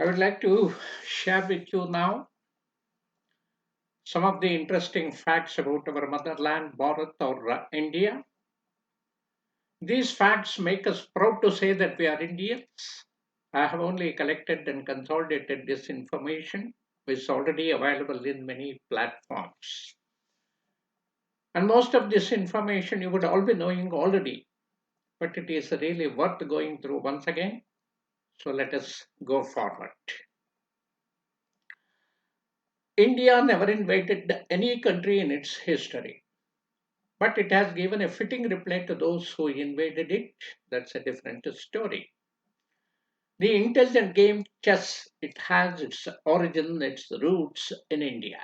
I would like to share with you now some of the interesting facts about our motherland, Bharat or India. These facts make us proud to say that we are Indians. I have only collected and consolidated this information, which is already available in many platforms. And most of this information you would all be knowing already, but it is really worth going through once again. So let us go forward. India never invaded any country in its history. But it has given a fitting reply to those who invaded it. That's a different story. The intelligent game chess, it has its origin, its roots in India.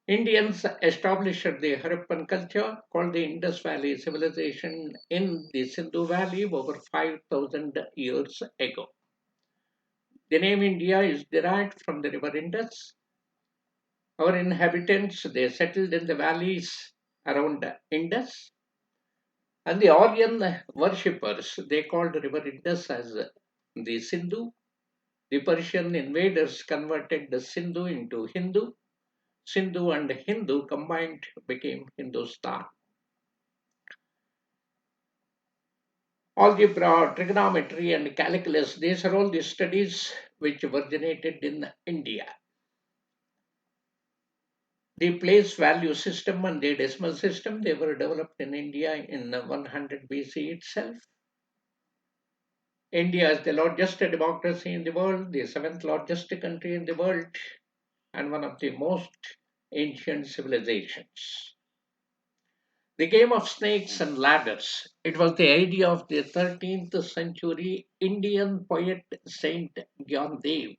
Indians established the Harappan culture called the Indus Valley Civilization in the Sindhu Valley over 5,000 years ago. The name India is derived from the river Indus. Our inhabitants, they settled in the valleys around Indus. And the Aryan worshippers, they called the river Indus as the Sindhu. The Persian invaders converted the Sindhu into Hindu. Sindhu and Hindu combined became Hindustan. Algebra, trigonometry, and calculus, these are all the studies which originated in India. The place value system and the decimal system, they were developed in India in 100 BC itself. India is the largest democracy in the world, the seventh largest country in the world, and one of the most ancient civilizations. The game of snakes and ladders. It was the idea of the 13th century Indian poet Saint Gyandev,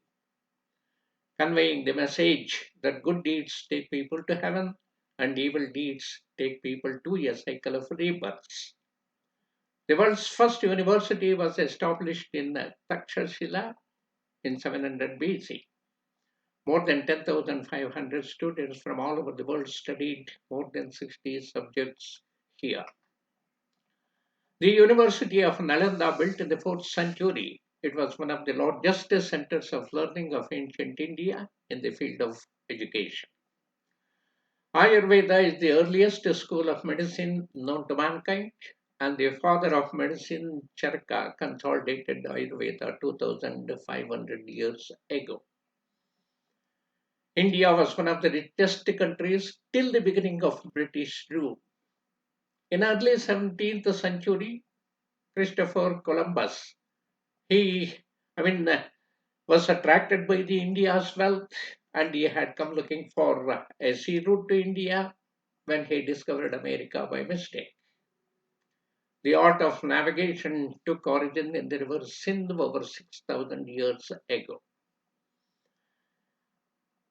conveying the message that good deeds take people to heaven and evil deeds take people to a cycle of rebirths. The world's first university was established in Takshashila in 700 BC. More than 10,500 students from all over the world studied more than 60 subjects here. The University of Nalanda, built in the 4th century, it was one of the largest centers of learning of ancient India in the field of education. Ayurveda is the earliest school of medicine known to mankind, and the father of medicine, Charaka, consolidated Ayurveda 2,500 years ago. India was one of the richest countries till the beginning of British rule. In early 17th century, Christopher Columbus, he, I mean, was attracted by the India's wealth, and he had come looking for a sea route to India when he discovered America by mistake. The art of navigation took origin in the river Sindh over 6,000 years ago.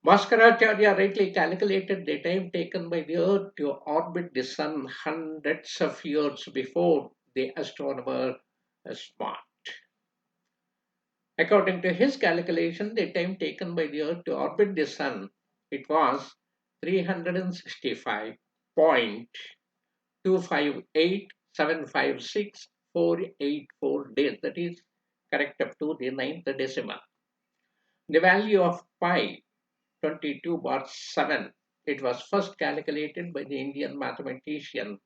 Bhaskaracharya rightly calculated the time taken by the Earth to orbit the Sun hundreds of years before the astronomer Smart. According to his calculation, the time taken by the Earth to orbit the Sun, it was 365.258756,484 days. That is correct up to the ninth decimal. The value of pi 22 bar 7. It was first calculated by the Indian mathematician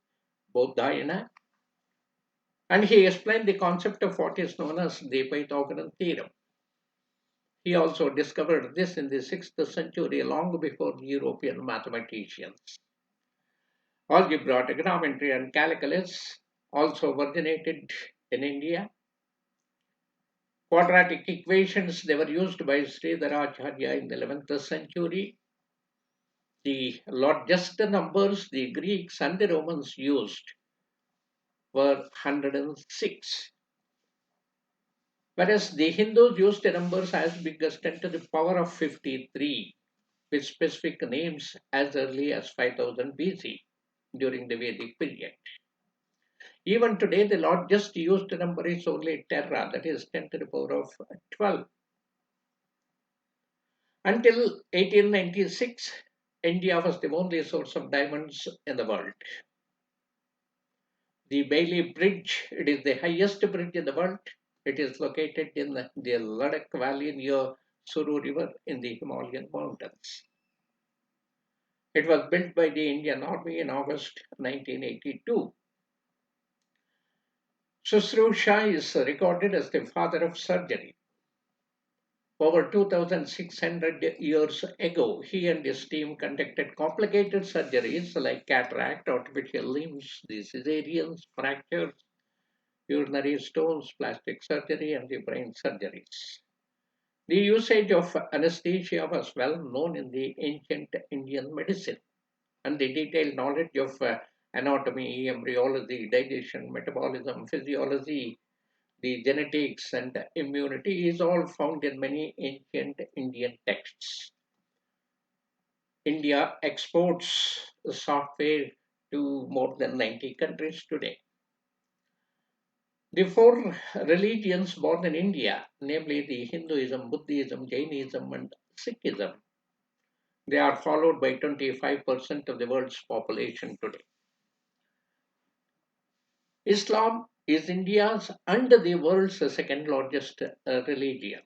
Bodhayana, and he explained the concept of what is known as the Pythagorean theorem. He also discovered this in the 6th century, long before the European mathematicians. Algebra, trigonometry, and calculus also originated in India. Quadratic equations, they were used by Sridharacharya in the 11th century. The largest numbers the Greeks and the Romans used were 106, whereas the Hindus used the numbers as big as 10 to the power of 53, with specific names as early as 5000 BC during the Vedic period. Even today, the largest used number is only Terra, that is 10 to the power of 12. Until 1896, India was the only source of diamonds in the world. The Bailey Bridge, it is the highest bridge in the world. It is located in the Ladakh Valley near Suru River in the Himalayan mountains. It was built by the Indian Army in August 1982. Shushrusha is regarded as the father of surgery. Over 2,600 years ago, he and his team conducted complicated surgeries like cataract, artificial limbs, the cesareans, fractures, urinary stones, plastic surgery, and the brain surgeries. The usage of anesthesia was well known in the ancient Indian medicine, and the detailed knowledge of anatomy, embryology, digestion, metabolism, physiology, the genetics, and immunity is all found in many ancient Indian texts. India exports software to more than 90 countries today. The four religions born in India, namely the Hinduism, Buddhism, Jainism, and Sikhism, they are followed by 25% of the world's population today. Islam is India's and the world's second largest religion.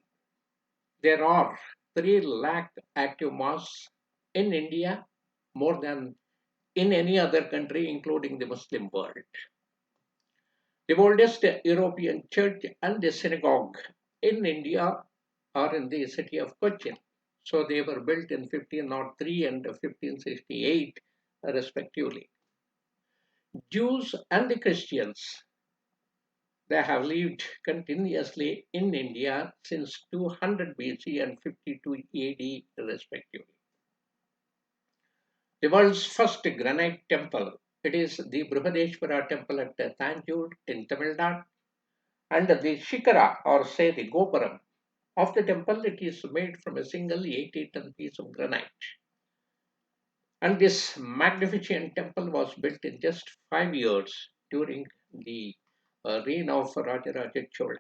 There are 3 lakh active mosques in India, more than in any other country, including the Muslim world. The oldest European church and the synagogue in India are in the city of Cochin. So they were built in 1503 and 1568, respectively. Jews and the Christians, they have lived continuously in India since 200 BC and 52 AD, respectively. The world's first granite temple, it is the Brihadeshwara temple at Tanjore in Tamil Nadu, and the Shikara, or say the Gopuram, of the temple, it is made from a single 80-ton piece of granite. And this magnificent temple was built in just 5 years during the reign of Rajaraja Chola.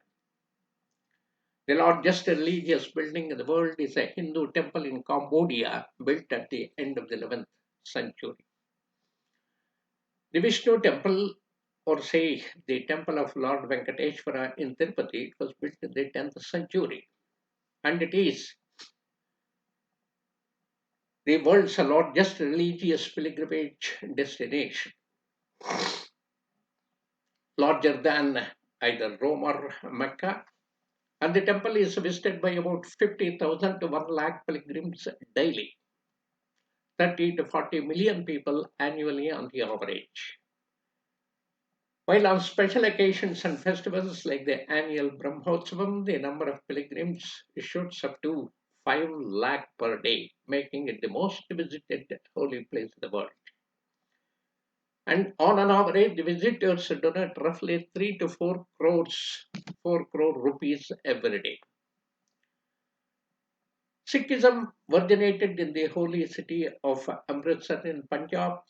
The largest religious building in the world is a Hindu temple in Cambodia, built at the end of the 11th century. The Vishnu temple, or say the temple of Lord Venkateshwara in Tirupati, was built in the 10th century. And it is the world's largest religious pilgrimage destination, larger than either Rome or Mecca. And the temple is visited by about 50,000 to 1 lakh pilgrims daily, 30 to 40 million people annually on the average. While on special occasions and festivals like the annual Brahmotsavam, the number of pilgrims shoots up to 5 lakh per day, making it the most visited holy place in the world. And on an average, the visitors donate roughly 3 to 4 crore rupees every day. Sikhism originated in the holy city of Amritsar in Punjab,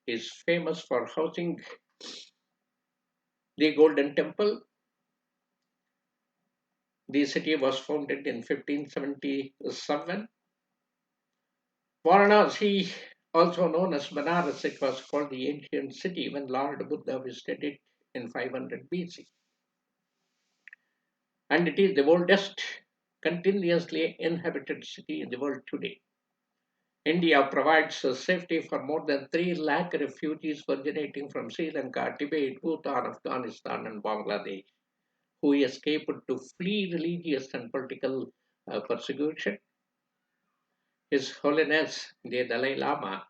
is famous for housing the Golden Temple. The city was founded in 1577. Varanasi, also known as Banaras, it was called the ancient city when Lord Buddha visited it in 500 BC. And it is the oldest continuously inhabited city in the world today. India provides safety for more than 3 lakh refugees originating from Sri Lanka, Tibet, Bhutan, Afghanistan, and Bangladesh, who escaped to flee religious and political persecution. His Holiness the Dalai Lama,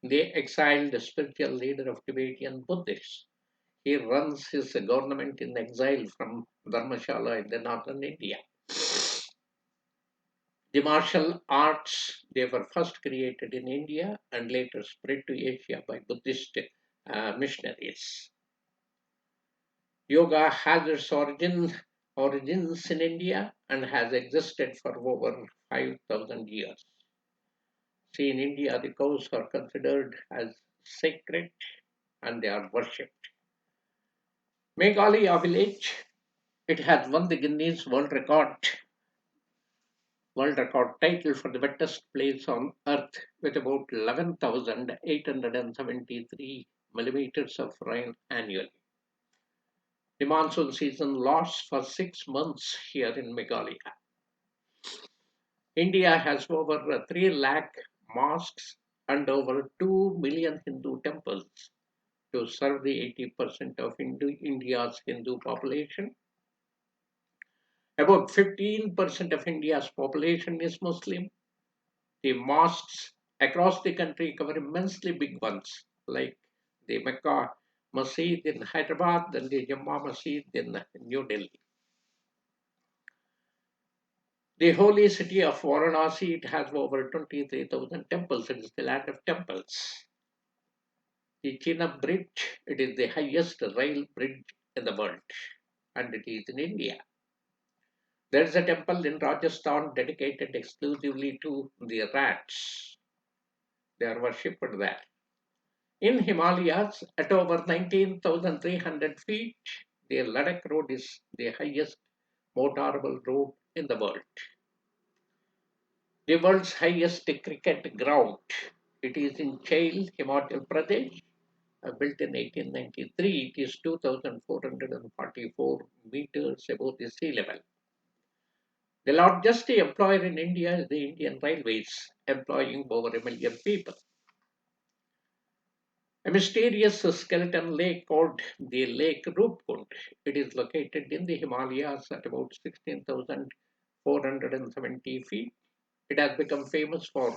the exiled spiritual leader of Tibetan Buddhists, he runs his government in exile from Dharmashala in the northern India. The martial arts, they were first created in India and later spread to Asia by Buddhist missionaries. Yoga has its origins in India and has existed for over 5,000 years. See, in India, the cows are considered as sacred and they are worshipped. Meghalaya village, it has won the Guinness World Record title for the wettest place on earth with about 11,873 millimeters of rain annually. The monsoon season lasts for 6 months here in Meghalaya. India has over 3 lakh mosques and over 2 million Hindu temples to serve the 80% of India's Hindu population. About 15% of India's population is Muslim. The mosques across the country cover immensely big ones, like the Mecca Masjid in Hyderabad and the Jamma Masjid in New Delhi. The holy city of Varanasi, it has over 23,000 temples. It is the land of temples. The Chenab Bridge, it is the highest rail bridge in the world, and it is in India. There is a temple in Rajasthan dedicated exclusively to the rats. They are worshipped there. In Himalayas, at over 19,300 feet, the Ladakh road is the highest motorable road in the world. The world's highest cricket ground. It is in Chail, Himachal Pradesh, built in 1893. It is 2,444 meters above the sea level. The largest employer in India is the Indian Railways, employing over 1 million people. A mysterious skeleton lake called the Lake Rupkund. It is located in the Himalayas at about 16,470 feet. It has become famous for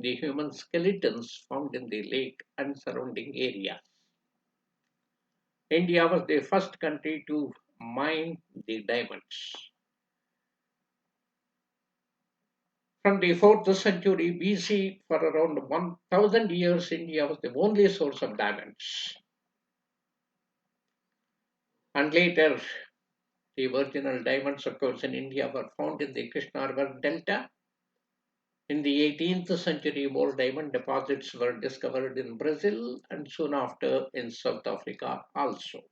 the human skeletons found in the lake and surrounding areas. India was the first country to mine the diamonds. From the 4th century BC, for around 1000 years, India was the only source of diamonds. And later, the virginal diamonds, of course, in India were found in the Krishna River Delta. In the 18th century, more diamond deposits were discovered in Brazil and soon after in South Africa also.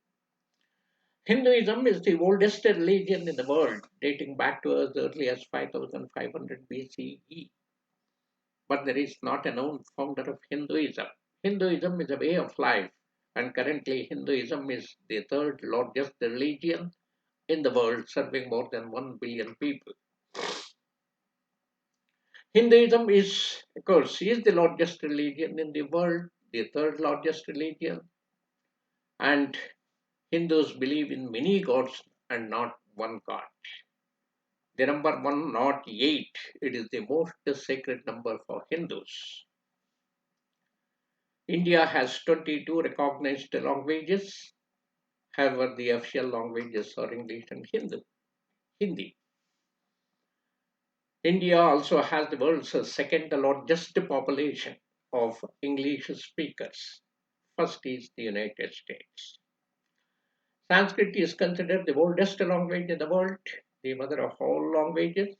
Hinduism is the oldest religion in the world, dating back to as early as 5500 BCE. But there is not a known founder of Hinduism. Hinduism is a way of life, and currently Hinduism is the third largest religion in the world, serving more than 1 billion people. Hinduism is, of course, is the largest religion in the world, the third largest religion, and Hindus believe in many gods and not one god. The number one, not eight, it is the most sacred number for Hindus. India has 22 recognized languages. However, the official languages are English and Hindi. India also has the world's second largest population of English speakers. First is the United States. Sanskrit is considered the oldest language in the world, the mother of all languages,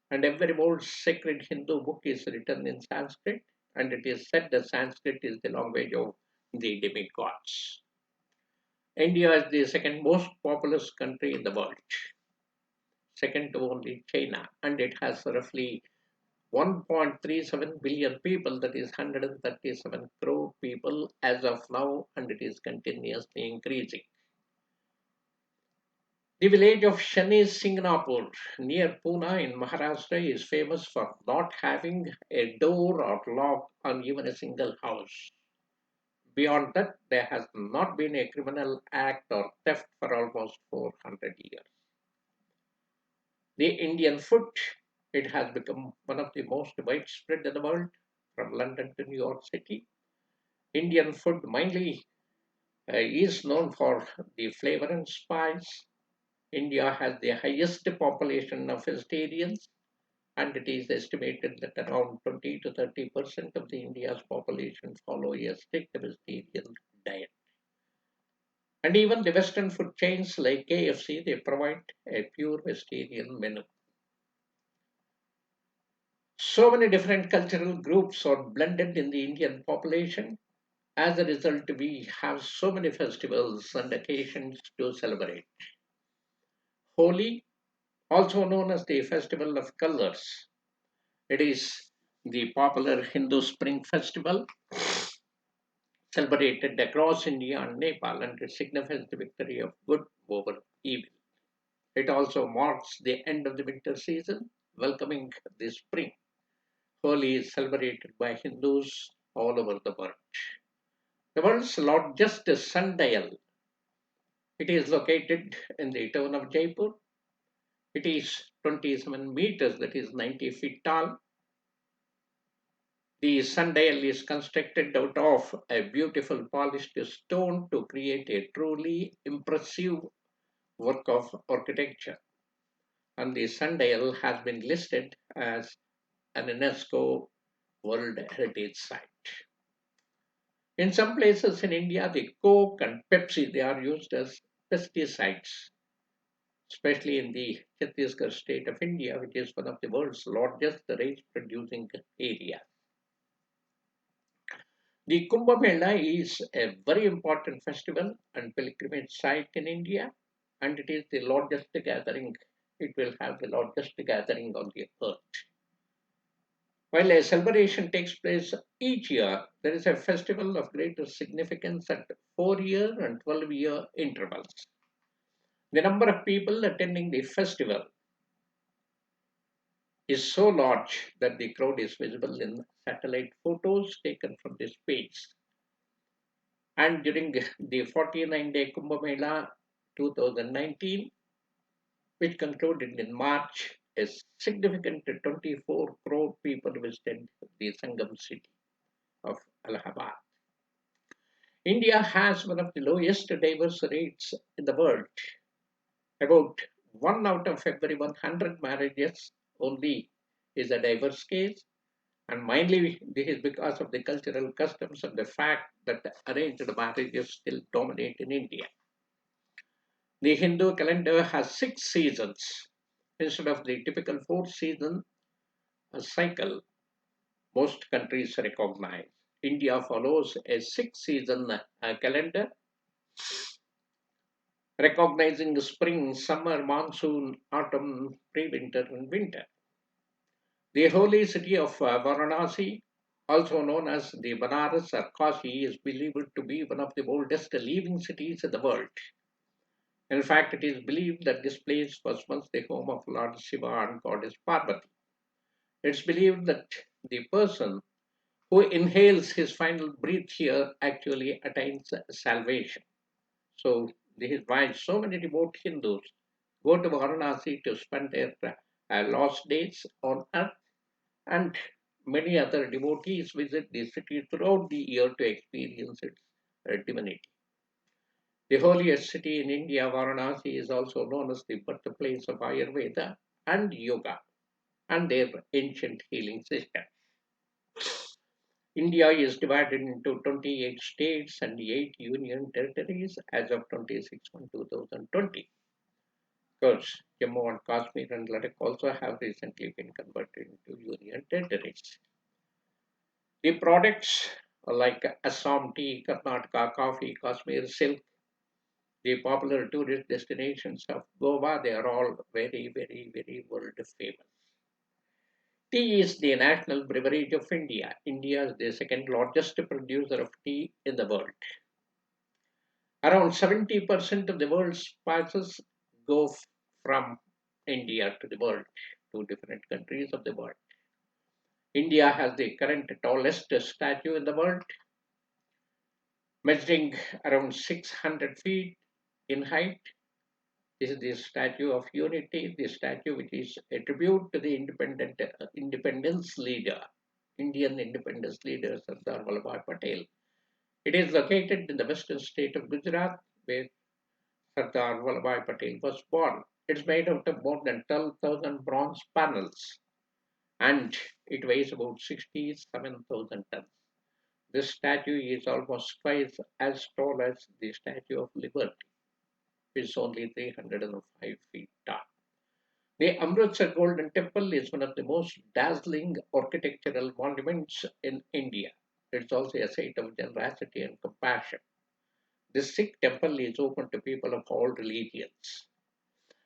and every old sacred Hindu book is written in Sanskrit, and it is said that Sanskrit is the language of the demigods. India is the second most populous country in the world, second to only China, and it has roughly 1.37 billion people, that is 137 crore people as of now, and it is continuously increasing. The village of Shani Singnapur near Pune in Maharashtra is famous for not having a door or lock on even a single house. Beyond that, there has not been a criminal act or theft for almost 400 years. The Indian food, it has become one of the most widespread in the world, from London to New York City. Indian food mainly is known for the flavor and spice. India has the highest population of vegetarians, and it is estimated that around 20 to 30% of the India's population follow a strict vegetarian diet. And even the Western food chains like KFC, they provide a pure vegetarian menu. So many different cultural groups are blended in the Indian population. As a result, we have so many festivals and occasions to celebrate. Holi, also known as the Festival of Colors, it is the popular Hindu Spring Festival celebrated across India and Nepal, and it signifies the victory of good over evil. It also marks the end of the winter season, welcoming the spring. Holi is celebrated by Hindus all over the world. The world's largest sundial. It is located in the town of Jaipur. It is 27 meters, that is 90 feet tall. The sundial is constructed out of a beautiful polished stone to create a truly impressive work of architecture. And the sundial has been listed as an UNESCO World Heritage Site. In some places in India, the Coke and Pepsi they are used as pesticides, especially in the Chhattisgarh state of India, which is one of the world's largest rice producing areas. The Kumbh Mela is a very important festival and pilgrimage site in India, and it is the largest gathering. It will have the largest gathering on the earth. While a celebration takes place each year, there is a festival of greater significance at 4-year and 12-year intervals. The number of people attending the festival is so large that the crowd is visible in satellite photos taken from the space. And during the 49-day Kumbh Mela 2019, which concluded in March, a significant 24 crore people visited the Sangam city of Allahabad. India has one of the lowest divorce rates in the world. About 1 out of every 100 marriages only is a divorce case, and mainly this is because of the cultural customs and the fact that arranged marriages still dominate in India. The Hindu calendar has 6 seasons instead of the typical 4 season cycle most countries recognize. India follows a 6 season calendar, recognizing spring, summer, monsoon, autumn, pre-winter, and winter. The holy city of Varanasi, also known as the Banaras or Kashi, is believed to be one of the oldest living cities in the world. In fact, it is believed that this place was once the home of Lord Shiva and Goddess Parvati. It's believed that the person who inhales his final breath here actually attains salvation. So, this is why so many devout Hindus go to Varanasi to spend their last days on earth, and many other devotees visit the city throughout the year to experience its divinity. The holiest city in India, Varanasi, is also known as the birthplace of Ayurveda and yoga and their ancient healing system. India is divided into 28 states and 8 union territories as of 26/1/2020. Of course, Jammu and Kashmir and Ladakh also have recently been converted into union territories. The products like Assam tea, Karnataka coffee, Kashmir silk, the popular tourist destinations of Goa, they are all very, very, very world famous. Tea is the national beverage of India. India is the second largest producer of tea in the world. Around 70% of the world's spices go from India to the world, to different countries of the world. India has the current tallest statue in the world, measuring around 600 feet in height. This is the Statue of Unity, the statue which is a tribute to the independence leader, Indian independence leader Sardar Vallabhbhai Patel. It is located in the western state of Gujarat, where Sardar Vallabhbhai Patel was born. It's made out of more than 12,000 bronze panels, and it weighs about 67,000 tons. This statue is almost twice as tall as the Statue of Liberty, which is only 305 feet tall. The Amritsar Golden Temple is one of the most dazzling architectural monuments in India. It's also a site of generosity and compassion. This Sikh temple is open to people of all religions.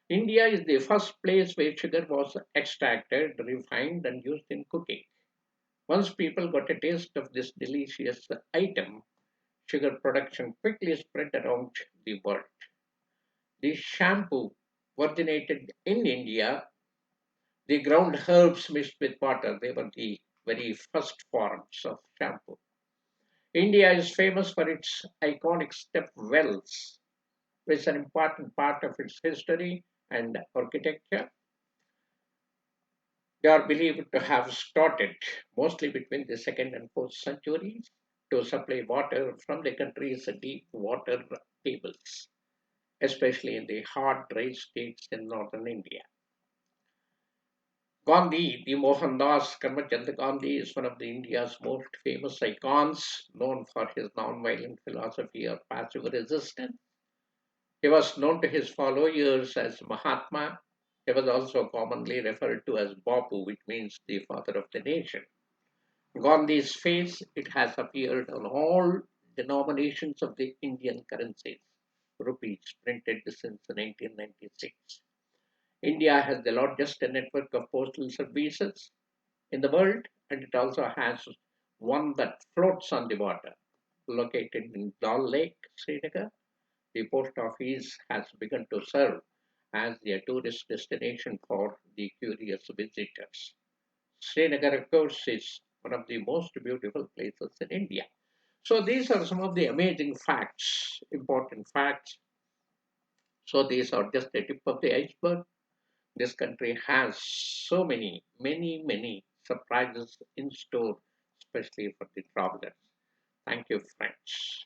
India is the first place where sugar was extracted, refined, and used in cooking. Once people got a taste of this delicious item, sugar production quickly spread around the world. The shampoo originated in India. The ground herbs mixed with water, they were the very first forms of shampoo. India is famous for its iconic step wells, which is an important part of its history and architecture. They are believed to have started mostly between the 2nd and 4th centuries to supply water from the country's deep water tables, especially in the hot, dry states in northern India. Gandhi, the Mohandas Karmachand Gandhi, is one of the India's most famous icons, known for his non-violent philosophy of passive resistance. He was known to his followers as Mahatma. He was also commonly referred to as Bapu, which means the father of the nation. Gandhi's face, it has appeared on all denominations of the Indian currencies, rupees printed since 1996. India has the largest network of postal services in the world, and it also has one that floats on the water. Located in Dal Lake, Srinagar, the post office has begun to serve as a tourist destination for the curious visitors. Srinagar, of course, is one of the most beautiful places in India. So these are some of the amazing facts, important facts. So these are just the tip of the iceberg. This country has so many surprises in store, especially for the travelers. Thank you, friends.